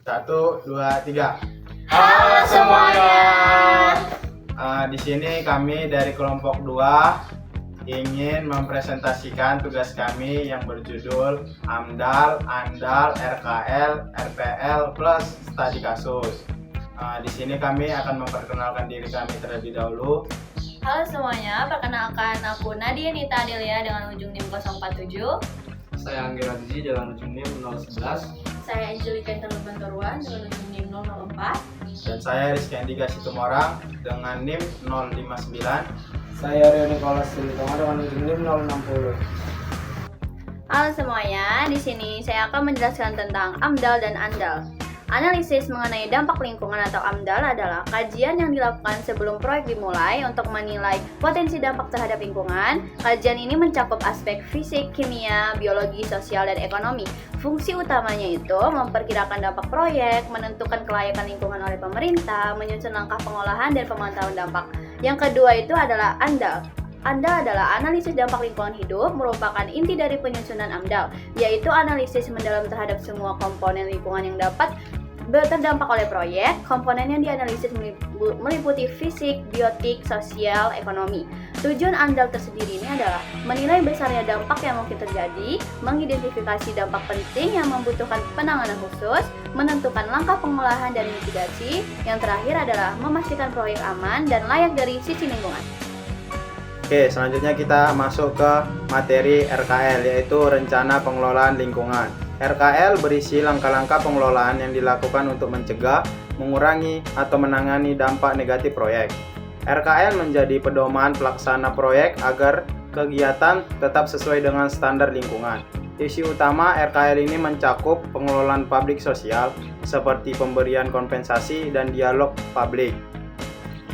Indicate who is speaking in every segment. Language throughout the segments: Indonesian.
Speaker 1: Satu, dua, tiga.
Speaker 2: Halo semuanya.
Speaker 1: Di sini kami dari kelompok 2 ingin mempresentasikan tugas kami yang berjudul AMDAL, ANDAL, RKL, RPL plus studi kasus. Di sini kami akan memperkenalkan diri kami terlebih dahulu.
Speaker 2: Halo semuanya, perkenalkan aku Nadia Nita Adelia dengan ujung NIM 047.
Speaker 3: Saya Anggi Radzi dengan ujung NIM 011.
Speaker 2: Saya Angelika Interluban Toruan dengan ujung NIM 004.
Speaker 1: Dan saya Rizky Andika Situmorang dengan NIM 059.
Speaker 3: Saya Rio Nikolas Silitonga dengan ujung NIM 060.
Speaker 2: Halo semuanya, di sini saya akan menjelaskan tentang AMDAL dan ANDAL. Analisis mengenai dampak lingkungan atau AMDAL adalah kajian yang dilakukan sebelum proyek dimulai untuk menilai potensi dampak terhadap lingkungan. Kajian ini mencakup aspek fisik, kimia, biologi, sosial, dan ekonomi. Fungsi utamanya itu memperkirakan dampak proyek, menentukan kelayakan lingkungan oleh pemerintah, menyusun langkah pengolahan dan pemantauan dampak. Yang kedua itu adalah ANDAL. ANDAL adalah analisis dampak lingkungan hidup, merupakan inti dari penyusunan AMDAL, yaitu analisis mendalam terhadap semua komponen lingkungan yang dapat terdampak oleh proyek. Komponen yang dianalisis meliputi fisik, biotik, sosial, ekonomi. Tujuan AMDAL tersendiri ini adalah menilai besarnya dampak yang mungkin terjadi, mengidentifikasi dampak penting yang membutuhkan penanganan khusus, menentukan langkah pengolahan dan mitigasi. Yang terakhir adalah memastikan proyek aman dan layak dari sisi lingkungan.
Speaker 1: Oke, selanjutnya kita masuk ke materi RKL, yaitu Rencana Pengelolaan Lingkungan. RKL berisi langkah-langkah pengelolaan yang dilakukan untuk mencegah, mengurangi, atau menangani dampak negatif proyek. RKL menjadi pedoman pelaksana proyek agar kegiatan tetap sesuai dengan standar lingkungan. Isi utama RKL ini mencakup pengelolaan publik sosial, seperti pemberian kompensasi dan dialog publik.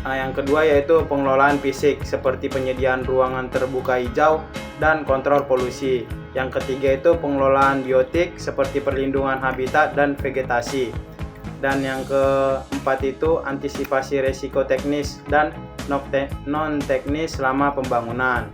Speaker 1: Yang kedua yaitu pengelolaan fisik, seperti penyediaan ruangan terbuka hijau dan kontrol polusi. Yang ketiga itu pengelolaan biotik, seperti perlindungan habitat dan vegetasi. Dan yang keempat itu antisipasi resiko teknis dan non-teknis selama pembangunan.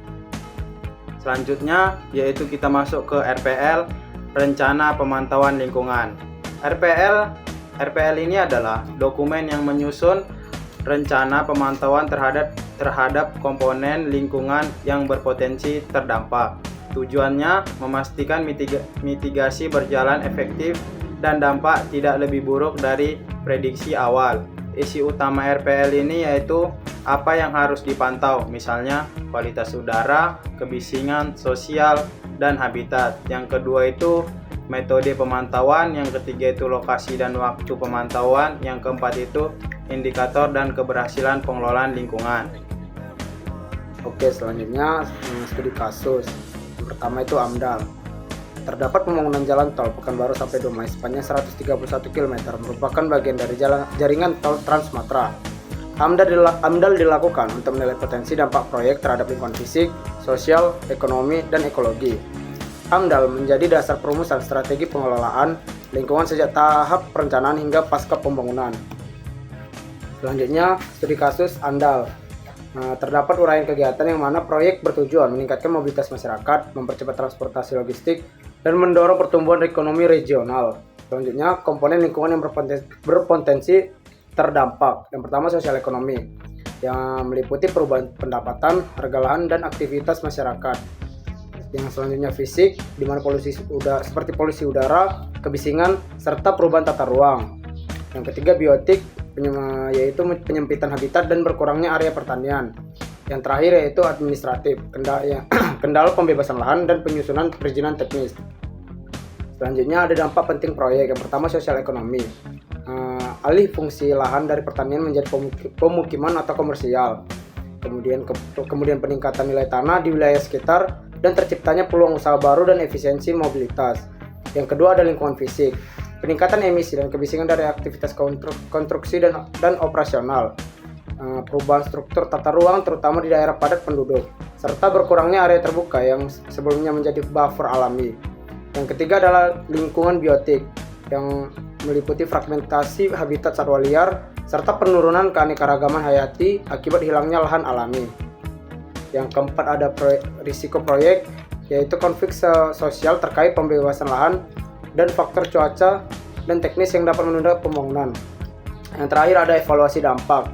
Speaker 1: Selanjutnya yaitu kita masuk ke RPL, Rencana Pemantauan Lingkungan. RPL ini adalah dokumen yang menyusun rencana pemantauan terhadap komponen lingkungan yang berpotensi terdampak. Tujuannya memastikan mitigasi berjalan efektif dan dampak tidak lebih buruk dari prediksi awal. Isi utama RPL ini yaitu apa yang harus dipantau, misalnya kualitas udara, kebisingan sosial, dan habitat. Yang kedua itu metode pemantauan, yang ketiga itu lokasi dan waktu pemantauan, yang keempat itu indikator dan keberhasilan pengelolaan lingkungan.
Speaker 3: Oke, selanjutnya studi kasus. Yang pertama itu AMDAL. Terdapat pembangunan jalan tol Pekanbaru sampai Dumai sepanjang 131 km, merupakan bagian dari jaringan tol Trans Sumatera. AMDAL dilakukan untuk menilai potensi dampak proyek terhadap lingkungan fisik, sosial, ekonomi, dan ekologi. AMDAL menjadi dasar perumusan strategi pengelolaan lingkungan sejak tahap perencanaan hingga pasca pembangunan. Selanjutnya, studi kasus ANDAL. Terdapat uraian kegiatan yang mana proyek bertujuan meningkatkan mobilitas masyarakat, mempercepat transportasi logistik, dan mendorong pertumbuhan ekonomi regional. Selanjutnya, komponen lingkungan yang berpotensi terdampak. Yang pertama, sosial ekonomi, yang meliputi perubahan pendapatan, harga lahan, dan aktivitas masyarakat. Yang selanjutnya, fisik, di mana seperti polusi udara, kebisingan, serta perubahan tata ruang. Yang ketiga, biotik, yaitu penyempitan habitat dan berkurangnya area pertanian. Yang terakhir yaitu administratif, kendala pembebasan lahan dan penyusunan perizinan teknis. Selanjutnya ada dampak penting proyek. Yang pertama, sosial ekonomi, alih fungsi lahan dari pertanian menjadi pemukiman atau komersial. Kemudian peningkatan nilai tanah di wilayah sekitar dan terciptanya peluang usaha baru dan efisiensi mobilitas. Yang kedua ada lingkungan fisik, peningkatan emisi dan kebisingan dari aktivitas konstruksi dan operasional, perubahan struktur tata ruang terutama di daerah padat penduduk, serta berkurangnya area terbuka yang sebelumnya menjadi buffer alami. Yang ketiga adalah lingkungan biotik, yang meliputi fragmentasi habitat satwa liar serta penurunan keanekaragaman hayati akibat hilangnya lahan alami. Yang keempat ada risiko proyek, yaitu konflik sosial terkait pembebasan lahan dan faktor cuaca dan teknis yang dapat menunda pembangunan. Yang terakhir ada evaluasi dampak,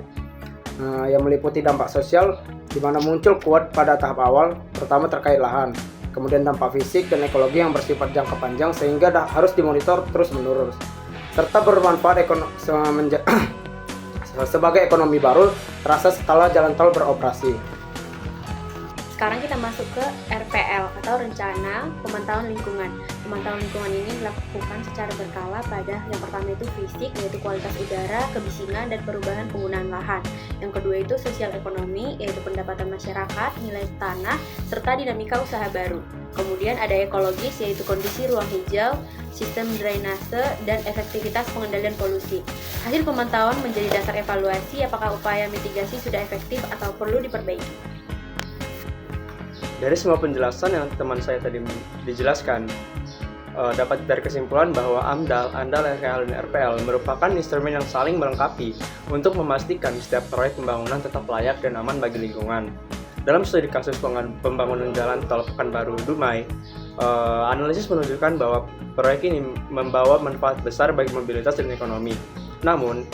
Speaker 3: yang meliputi dampak sosial, di mana muncul kuat pada tahap awal, pertama terkait lahan, kemudian dampak fisik dan ekologi yang bersifat jangka panjang sehingga harus dimonitor terus-menerus, serta bermanfaat sebagai ekonomi baru terasa setelah jalan tol beroperasi.
Speaker 2: Sekarang kita masuk ke RPL atau Rencana Pemantauan Lingkungan. Pemantauan lingkungan ini dilakukan secara berkala pada yang pertama itu fisik, yaitu kualitas udara, kebisingan, dan perubahan penggunaan lahan. Yang kedua itu sosial ekonomi, yaitu pendapatan masyarakat, nilai tanah, serta dinamika usaha baru. Kemudian ada ekologis, yaitu kondisi ruang hijau, sistem drainase, dan efektivitas pengendalian polusi. Hasil pemantauan menjadi dasar evaluasi apakah upaya mitigasi sudah efektif atau perlu diperbaiki.
Speaker 4: Dari semua penjelasan yang teman saya tadi dijelaskan, dapat dari kesimpulan bahwa AMDAL, ANDAL, RKL, dan RPL merupakan instrumen yang saling melengkapi untuk memastikan setiap proyek pembangunan tetap layak dan aman bagi lingkungan. Dalam studi kasus pembangunan jalan tol Pekanbaru-Dumai, analisis menunjukkan bahwa proyek ini membawa manfaat besar bagi mobilitas dan ekonomi. Namun,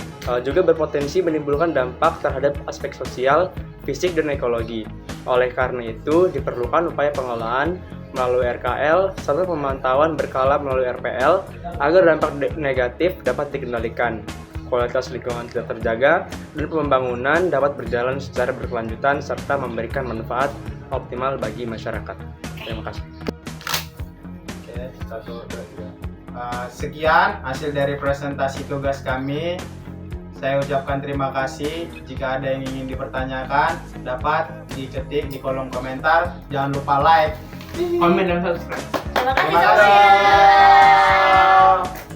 Speaker 4: juga berpotensi menimbulkan dampak terhadap aspek sosial, fisik, dan ekologi. Oleh karena itu, diperlukan upaya pengelolaan melalui RKL serta pemantauan berkala melalui RPL agar dampak negatif dapat dikendalikan, kualitas lingkungan tidak terjaga, dan pembangunan dapat berjalan secara berkelanjutan serta memberikan manfaat optimal bagi masyarakat. Terima kasih.
Speaker 1: Oke, 1, 2, 3. Sekian hasil dari presentasi tugas kami. Saya ucapkan terima kasih. Jika ada yang ingin dipertanyakan, dapat diketik di kolom komentar. Jangan lupa like,
Speaker 4: Komen dan subscribe.
Speaker 2: Terima kasih.
Speaker 1: Terima kasih.